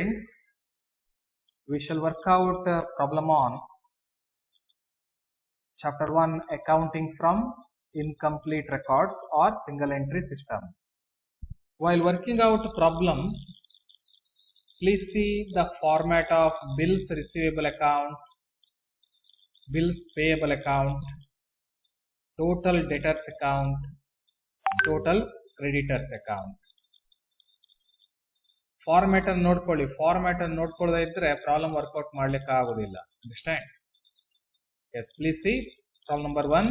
students, we shall work out a problem on chapter 1, accounting from incomplete records or single entry system. While working out problems, please see the format of bills receivable account, bills payable account, total debtors account, total creditors account. Format ಅನ್ನು ನೋಡ್ಕೊಳ್ಳಿ. Format ಅನ್ನು ನೋಡ್ಕೊಳ್ಳದೆ ಇದ್ರೆ problem workout ಮಾಡ್ಲಿಕ್ಕೆ ಆಗುದಿಲ್ಲ. Understand? Yes, please see problem number 1.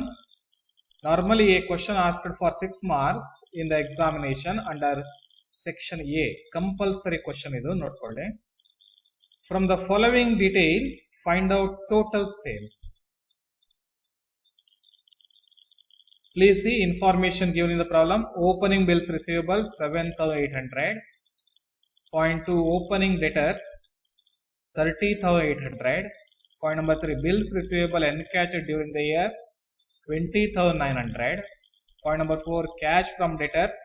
Normally a question asked for 6 marks in the examination under section A. Compulsory question idu notkolli. From the following details find out total sales. Please see information given in the problem. Opening bills receivable 7,800. Point 2, opening debtors 30,800. Point number 3, bills receivable encashed during the year 20,900. Point number 4, cash from debtors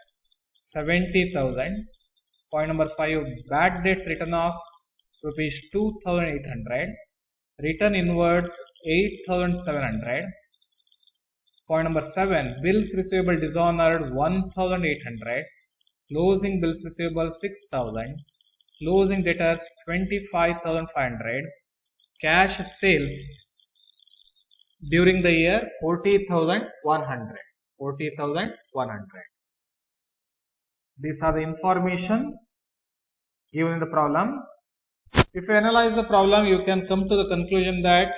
70,000. Point number 5, bad debts written off rupees 2,800. Return inwards 8,700. Point number 7, bills receivable dishonored 1,800. Closing bills receivable 6,000. Closing debtors 25,500. Cash sales during the year 40,100. 40,100. These are the information given in the problem. If you analyze the problem, you can come to the conclusion that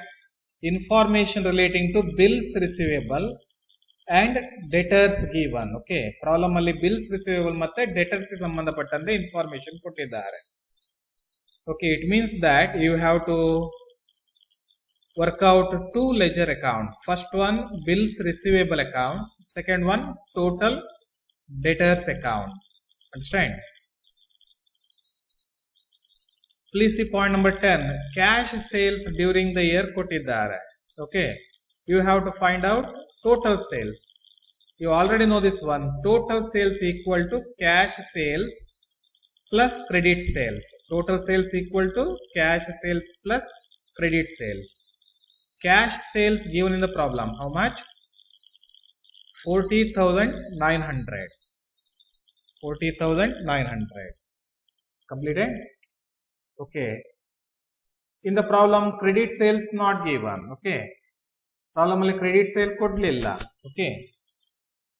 information relating to bills receivable and debtors given. Okay, problem alli bills receivable matte debtors ge sambandhapattante information kottidare. Okay, it means that you have to work out two ledger account. First one, bills receivable account. Second one, total debtors account. Understand? Please see point number 10. Cash sales during the year kottidare. Okay, you have to find out total sales. You already know this one. Total sales equal to cash sales plus credit sales. Total sales equal to cash sales plus credit sales. Cash sales given in the problem. How much? 40,900. 40,900. Completed? Okay. In the problem, credit sales not given. Okay. Problem ಅಲ್ಲಿ credit sale ಕೊಡ್ಲಿಲ್ಲ. Okay,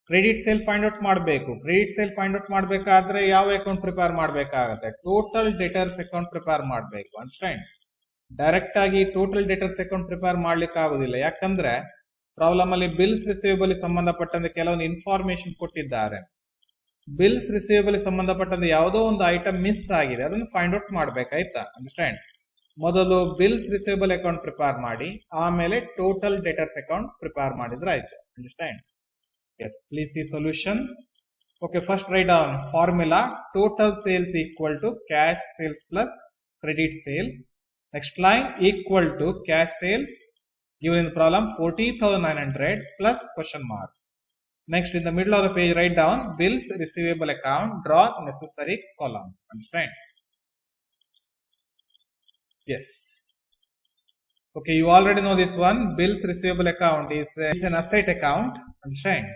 credit sale find out ಮಾಡಬೇಕು. Credit sale find out ಮಾಡಬೇಕಾದ್ರೆ ಯಾವ account prepare ಮಾಡಬೇಕಾಗತ್ತೆ? Total debtors account prepare ಮಾಡಬೇಕು. Understand? Direct ಆಗಿ total debtors account prepare ಮಾಡ್ಲಿಕ್ಕೆ ಆಗುದಿಲ್ಲ. ಯಾಕಂದ್ರೆ ಪ್ರಾಬ್ಲಮ್ ಅಲ್ಲಿ ಬಿಲ್ಸ್ ರಿಸೀವಬಲ್ ಸಂಬಂಧಪಟ್ಟಂತೆ ಕೆಲವೊಂದು ಇನ್ಫಾರ್ಮೇಶನ್ ಕೊಟ್ಟಿದ್ದಾರೆ. ಬಿಲ್ಸ್ ರಿಸೀವಬಲ್ ಸಂಬಂಧಪಟ್ಟಂತೆ ಯಾವುದೋ ಒಂದು ಐಟಮ್ ಮಿಸ್ ಆಗಿದೆ, ಅದನ್ನು ಫೈಂಡ್ ಔಟ್ ಮಾಡ್ಬೇಕಾಯ್ತಾ? ಅಂಡರ್ಸ್ಟ್ಯಾಂಡ್? ಮೊದಲು ಬಿಲ್ಸ್ ರಿಸೀವಬಲ್ ಅಕೌಂಟ್ ಪ್ರಿಪೇರ್ ಮಾಡಿ, ಆಮೇಲೆ ಟೋಟಲ್ ಡೆಟರ್ಸ್ ಅಕೌಂಟ್ ಪ್ರಿಪೇರ್ ಮಾಡಿದ್ರೆ ಆಯ್ತು. Understand? Yes, please see solution. Okay, first write down formula. Total sales equal to cash sales plus credit sales. Next line equal to cash sales given in the problem 40,900 plus question mark. Next, in the middle of the page, write down bills receivable account, draw necessary column. Understand? Yes. Okay, you already know this one. Bills receivable account is an asset account. Understand?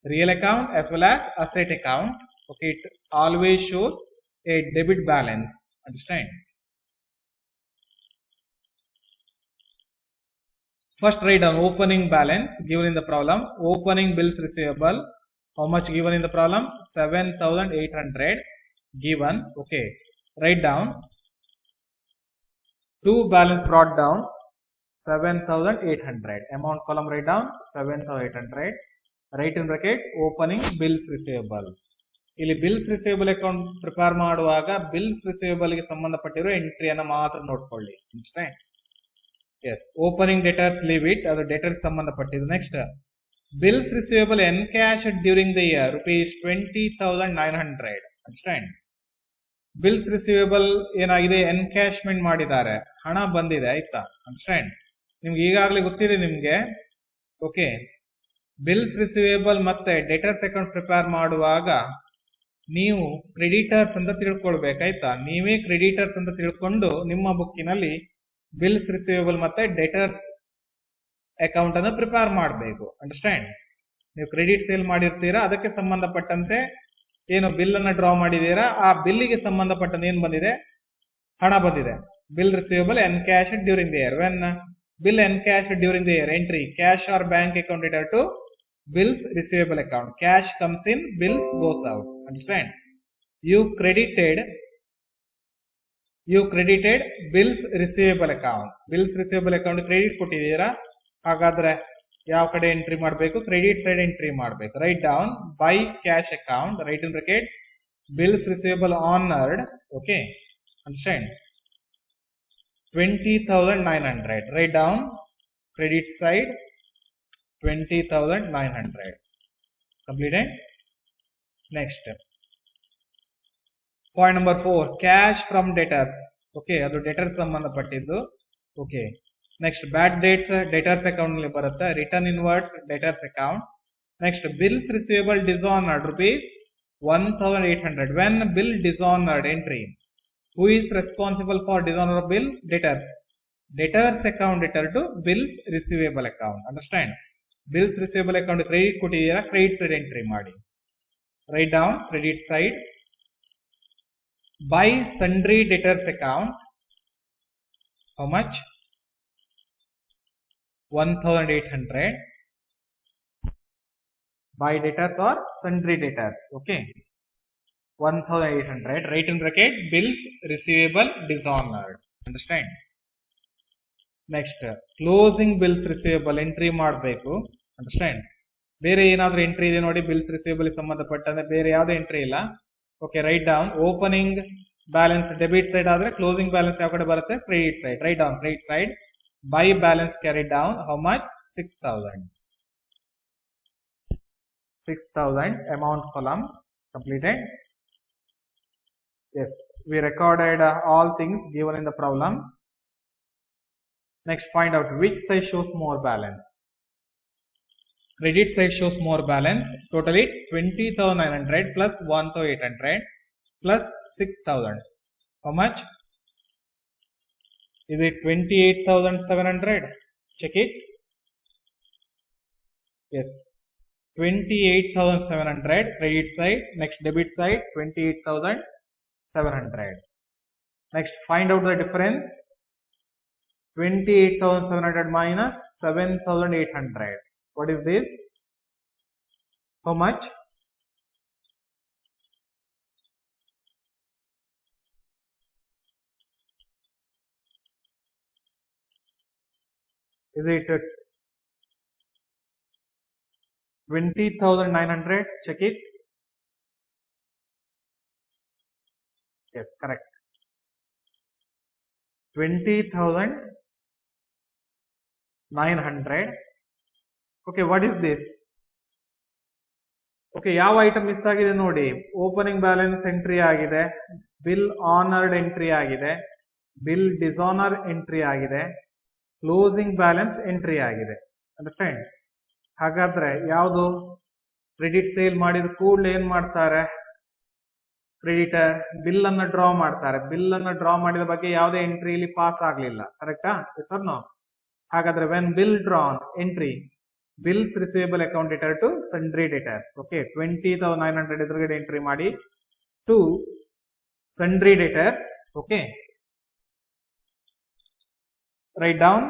Real account as well as asset account. Okay, it always shows a debit balance. Understand? First, write down opening balance given in the problem. Opening bills receivable. How much given in the problem? 7,800 given. Okay, write down. Two balance brought down 7,800. Amount column write down 7,800. Write in bracket opening bills receivable. ಇಲ್ಲಿ bills receivable account prepare ಮಾಡುವಾಗ bills receivable ಗೆ ಸಂಬಂಧಪಟ್ಟಿರೋ ಎಂಟ್ರಿಯನ್ನು ಮಾತ್ರ ನೋಡ್ಕೊಳ್ಳಿ. Understand? Yes, opening debtors leave it, ಅದು debtors ಸಂಬಂಧಪಟ್ಟಿದ್ದು. Next, bills receivable encashed during the year rupees 20,900. Understand? Bills receivable ಏನಾಗಿದೆ? ಎನ್ಕ್ಯಾಶ್ಮೆಂಟ್ ಮಾಡಿದ್ದಾರೆ, ಹಣ ಬಂದಿದೆ. ಆಯ್ತಾ? ಅಂಡರ್ಸ್ಟ್ಯಾಂಡ್? ನಿಮ್ಗೆ ಈಗಾಗಲೇ ಗೊತ್ತಿದೆ ನಿಮ್ಗೆ. ಓಕೆ, ಬಿಲ್ಸ್ ರಿಸೀವೇಬಲ್ ಮತ್ತೆ ಡೆಟರ್ಸ್ ಅಕೌಂಟ್ ಪ್ರಿಪೇರ್ ಮಾಡುವಾಗ ನೀವು ಕ್ರೆಡಿಟರ್ಸ್ ಅಂತ ತಿಳ್ಕೊಳ್ಬೇಕಾಯ್ತಾ. ನೀವೇ ಕ್ರೆಡಿಟರ್ಸ್ ಅಂತ ತಿಳ್ಕೊಂಡು ನಿಮ್ಮ ಬುಕ್ಕಿನಲ್ಲಿ ಬಿಲ್ಸ್ ರಿಸೀವೇಬಲ್ ಮತ್ತೆ ಡೆಟರ್ಸ್ ಅಕೌಂಟ್ ಅನ್ನು ಪ್ರಿಪೇರ್ ಮಾಡಬೇಕು. ಅಂಡರ್ಸ್ಟ್ಯಾಂಡ್? ನೀವು ಕ್ರೆಡಿಟ್ ಸೇಲ್ ಮಾಡಿರ್ತೀರಾ, ಅದಕ್ಕೆ ಸಂಬಂಧಪಟ್ಟಂತೆ ಏನು ಬಿಲ್ ಅನ್ನ ಡ್ರಾ ಮಾಡಿದೀರಾ, ಆ ಬಿಲ್ಲಿಗೆ ಸಂಬಂಧಪಟ್ಟಂತೆ ಏನ್ ಬಂದಿದೆ, ಹಣ ಬಂದಿದೆ. Bill receivable ಎನ್ಕ್ಯಾಶ್ಡ್ during the year. When bill encashed during the year, entry cash or bank account debtor to bills receivable account. Cash comes in, bills goes out. Understand? You credited bills receivable account. Bills receivable account credit ಕೊಟ್ಟಿದ್ದೀರಾ, ಹಾಗಾದ್ರೆ ಯಾವ ಕಡೆ entry ಮಾಡಬೇಕು, credit side entry ಮಾಡಬೇಕು. Write down by cash account, right in bracket bills receivable honored. Okay, understand? 20,900. Write down credit side 20,900. Completed. Next, point number 4, cash from debtors. Okay, ಅದು debtors ಸಂಬಂಧಪಟ್ಟಿದ್ದು. Okay, next bad debts debtors account ನಲ್ಲಿ ಬರುತ್ತೆ. Return inwards debtors account. Next, bills receivable dishonored rupees 1,800. When bill dishonored, entry who is responsible for dishonor of bill, debtors. Debtors account debtor to bills receivable account. Understand? Bills receivable account credit ಕೊಟ್ಟಿದ್ದೀರಾ, credit side entry ಮಾಡಿ. Write down credit side by sundry debtors account. How much? 1,800 by debtors or sundry debtors. Okay, 1,800. Right in bracket bills receivable dishonored. Understand? Next, closing bills receivable entry ಮಾಡಬೇಕು. Understand? ಬೇರೆ ಏನಾದ್ರೂ entry ಇದೆ ನೋಡಿ, bills receivable ಸಂಬಂಧಪಟ್ಟಂತೆ ಬೇರೆ ಯಾವುದೇ entry ಇಲ್ಲ. Okay, write down opening balance debit side ಆದ್ರೆ ಕ್ಲೋಸಿಂಗ್ ಬ್ಯಾಲೆನ್ಸ್ ಯಾವ ಕಡೆ ಬರುತ್ತೆ, credit side. Write down credit side by balance carried down. How much? 6,000. 6,000 amount column completed. Yes, we recorded all things given in the problem. Next, find out which side shows more balance. Credit side shows more balance. Totally 20,900 plus 1,800 plus 6,000. How much? Is it 28,700? Check it. Yes, 28,700 credit side. Next, debit side 28,700. Next, find out the difference. 28,700 minus 7,800. What is this? How much? Is it 20,900? Check it. Yes, correct. 20,900. Okay, what is this? Okay, ಯಾವ item miss ಆಗಿದೆ ನೋಡಿ. Opening balance entry ಆಗಿದೆ, bill honoured entry ಆಗಿದೆ, bill dishonour entry ಆಗಿದೆ, closing balance entry ಆಗಿದೆ. Understand? ಹಾಗಾದ್ರೆ ಯಾವುದು credit sale ಮಾಡಿದ ಕೂಡಲೇ ಏನ್ ಮಾಡ್ತಾರೆ, ಕ್ರೆಡಿಟರ್ ಬಿಲ್ ಅನ್ನ ಡ್ರಾ ಮಾಡ್ತಾರೆ. ಬಿಲ್ ಅನ್ನ ಡ್ರಾ ಮಾಡಿದ ಬಗ್ಗೆ ಯಾವುದೇ ಎಂಟ್ರಿ ಇಲ್ಲಿ ಪಾಸ್ ಆಗ್ಲಿಲ್ಲ. ಕರೆಕ್ಟಾ? Yes or no? ಹಾಗಾದ್ರೆ when bill drawn, entry bills receivable account debtor to sundry debtors. Okay, 20,900 ಎದುರುಗಡೆ ಎಂಟ್ರಿ ಮಾಡಿ to sundry debtors. Okay, write down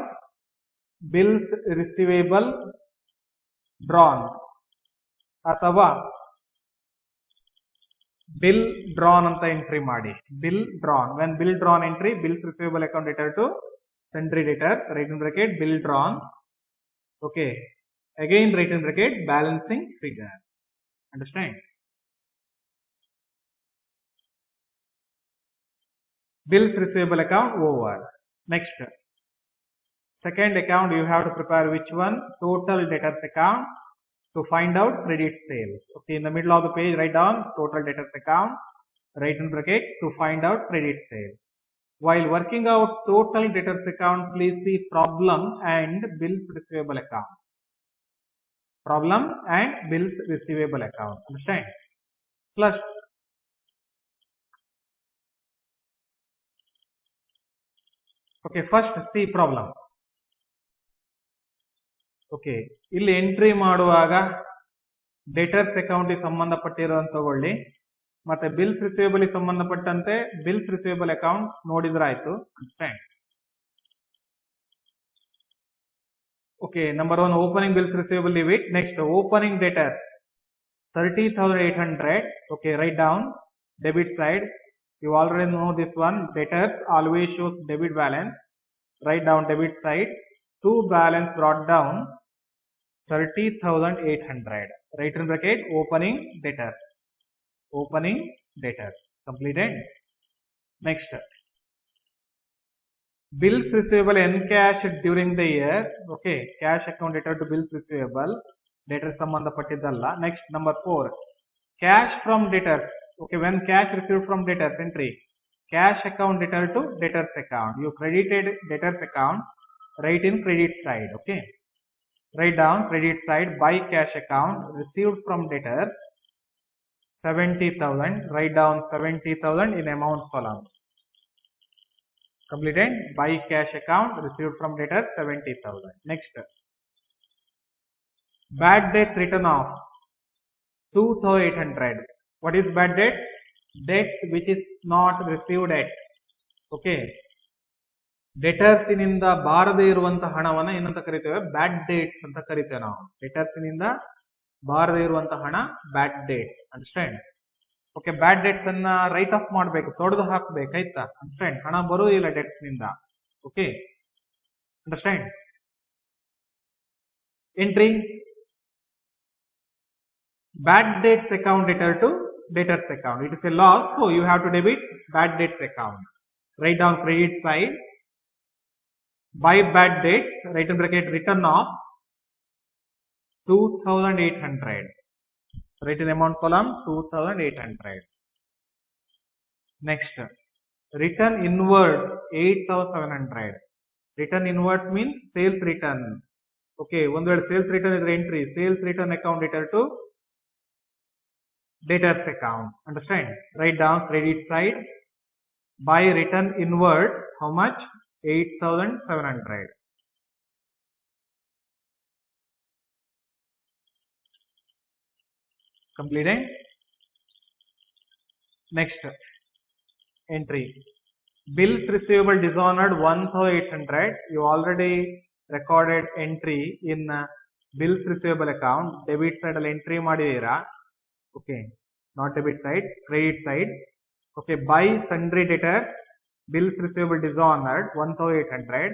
bills receivable drawn ಅಥವಾ bill drawn ಅಂತ ಎಂಟ್ರಿ ಮಾಡಿ. bill drawn, when bill drawn entry bills receivable account debtor to sundry debtors, right in bracket bill drawn. Okay, again right in bracket balancing figure. Understand? Bills receivable account over. Next, second account you have to prepare which one? Total debtors account to find out credit sales. Okay, in the middle of the page write down total debtors account, right in bracket to find out credit sale. While working out total debtors account, please see problem and bills receivable account. Problem and bills receivable account. Understand? Plus Okay, first see problem. Okay, ಇಲ್ಲಿ entry ಮಾಡುವಾಗ ಡೇಟರ್ಸ್ account ಗೆ ಸಂಬಂಧಪಟ್ಟಿರೋದನ್ನ ತಗೊಳ್ಳಿ, ಮತ್ತೆ bills receivable ಗೆ ಸಂಬಂಧಪಟ್ಟಂತೆ bills receivable account ನೋಡಿದ್ರಾಯ್ತು. Understand? Okay, number 1 opening bills receivable leave it. Next opening debtors 30,800. Okay, write down debit side. You already know this one. Debtors always shows debit balance. Write down debit side. To balance brought down 30,800. Right in bracket opening debtors. Opening debtors completed. Next bills receivable encashed during the year. Okay, cash account debtor to bills receivable. Debtors ಸಂಬಂಧಪಟ್ಟಿದ್ದಲ್ಲ. Next number 4 cash from debtors. Okay, when cash received from debtors entry cash account debtor to debtors account. You credited debtors account, write in credit side. Okay, write down credit side by cash account received from debtors 70,000. Write down 70,000 in amount column. Completed. By cash account received from debtors 70,000. Next bad debts written off 2,800. What is bad debts? Debts which is not received at. Okay, debtors ನಿಂದ ಬಾರದೇ ಇರುವಂತಹ ಹಣವನ್ನ ಏನಂತ ಕರಿತೇವೆ? ಬ್ಯಾಡ್ dates ಅಂತ ಕರಿತೇವೆ ನಾವು. Debtors ನಿಂದ ಬಾರದೇ ಇರುವಂತಹ ಹಣ ಬ್ಯಾಡ್ ಡೇಟ್ಸ್. ಅಂಡರ್ಸ್ಟ್ಯಾಂಡ್? ಓಕೆ, ಬ್ಯಾಡ್ ಡೇಟ್ಸ್ ಅನ್ನ ರೈಟ್ ಆಫ್ ಮಾಡ್ಬೇಕು, ತೊಡೆದು ಹಾಕ್ಬೇಕು, ಆಯ್ತಾ? ಅಂಡರ್ಸ್ಟ್ಯಾಂಡ್? ಹಣ ಬರುವುದಿಲ್ಲ ಡೆಟ್ಸ್ ನಿಂದ. Okay, understand? Entry bad debts account debtor to debtors account. It is a loss, so you have to debit bad debts account. Write down credit side by bad debts, right in bracket written off 2,800. Write in amount column 2,800. Next return inwards 8,700. Return inwards means sales return. Okay, ಒಂದು ವೇಳೆ sales return ಇದ್ರೆ entry sales return account debtor to debtors account. Understand? Write down credit side by return inwards how much? 8,700. Completed. Next entry bills receivable dishonored 1,800. You already recorded entry in bills receivable account. Debit side ಅಲ್ಲಿ entry ಮಾಡಿದೀರಾ. Okay, not debit side, credit side. Okay, by sundry debtors bills receivable dishonored 1,800.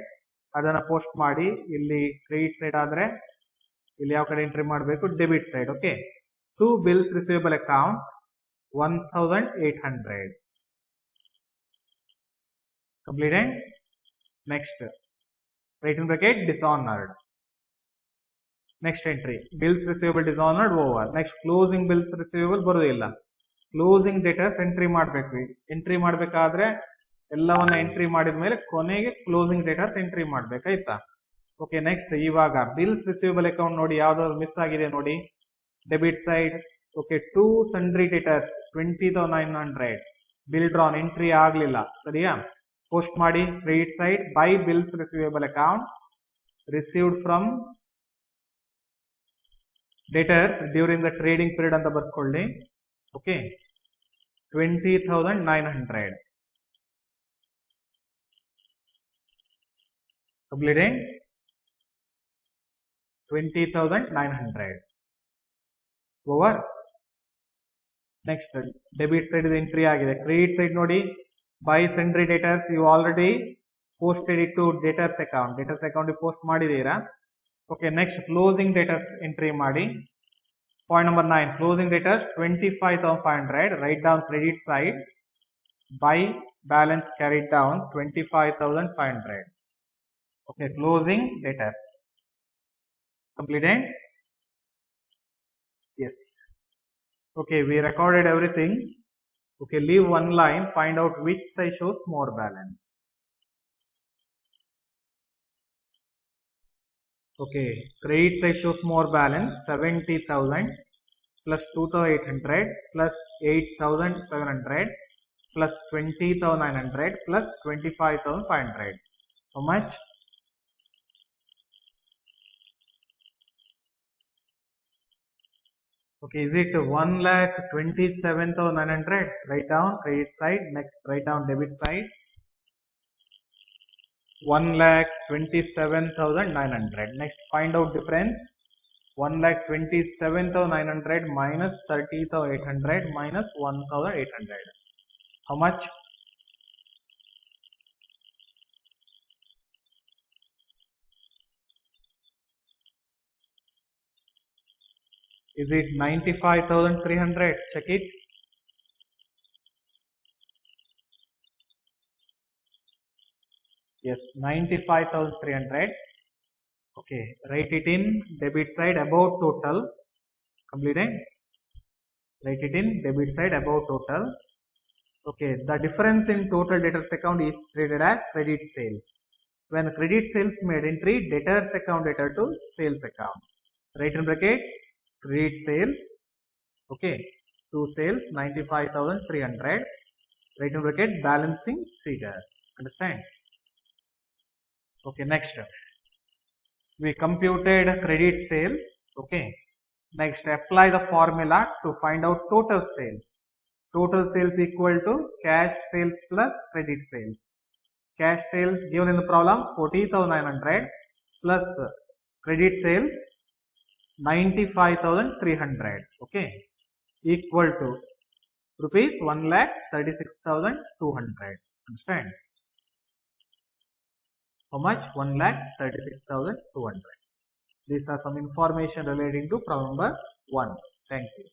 ಅದನ್ನ post ಮಾಡಿ. ಇಲ್ಲಿ credit side ಆದ್ರೆ ಇಲ್ಲಿ ಯಾವ ಕಡೆ entry ಮಾಡಬೇಕು? Debit side. Okay, to bills receivable account 1,800. Completed. Next right in bracket dishonored. Next entry bills receivable dishonored over. Next closing bills receivable ಬರೋದಿಲ್ಲ. Closing debtors entry ಮಾಡಬೇಕು. ಎಂಟ್ರಿ ಮಾಡಬೇಕಾದ್ರೆ ಎಲ್ಲವನ್ನ ಎಂಟ್ರಿ ಮಾಡಿದ ಮೇಲೆ ಕೊನೆಗೆ ಕ್ಲೋಸಿಂಗ್ ಡೇಟರ್ಸ್ ಎಂಟ್ರಿ ಮಾಡ್ಬೇಕಾಯ್ತಾ? Okay, next ಇವಾಗ bills receivable account ನೋಡಿ ಯಾವ್ದಾದ್ರು ಮಿಸ್ ಆಗಿದೆ ನೋಡಿ. Debit side. Okay, to sundry debtors 20,900. Bill drawn entry ಆಗ್ಲಿಲ್ಲ, ಸರಿಯಾ? ಪೋಸ್ಟ್ ಮಾಡಿ. Credit side by bills receivable account received from debtors during the trading period ಅಂತ ಬರ್ಕೊಳ್ಳಿ. Okay, 20,900. Completed. 20,900 over. Next debit side is entry ಆಗಿದೆ. Credit side ನೋಡಿ by sundry debtors you already posted it to debtors account. Debtors account post ಮಾಡಿದೀರಾ. Okay, next closing debtors entry ಮಾಡಿ. Point number 9 closing debtors 25,500. Write down credit side by balance carried down 25,500. Okay, closing debtors. Completed. Yes. Okay, we recorded everything. Okay, leave one line, find out which side shows more balance. Okay, credit side shows more balance 70,000 plus 2,800 plus 8,700 plus 20,900 plus 25,500. How much? Okay, is it 1,27,900? Write down credit side. Next, write down debit side. 1,27,900. Next, find out difference. 1,27,900 minus 30,800 minus 1,800. How much? Is it 95,300? Check it. Yes, 95,300. Okay, write it in debit side about total. Completed. Write it in debit side about total. Okay, the difference in total debtors account is treated as credit sales. When credit sales made entry, debtors account debtor to sales account. Write in bracket credit sales. Okay, to sales 95,300. Write in bracket balancing figure. Understand? Okay, next we computed credit sales. Okay, next apply the formula to find out total sales. Total sales equal to cash sales plus credit sales. Cash sales given in the problem 40,900 plus credit sales 95,300. Okay, equal to rupees 1,36,200. Understand? How much? 1,36,200. These are some information relating to problem number 1. Thank you.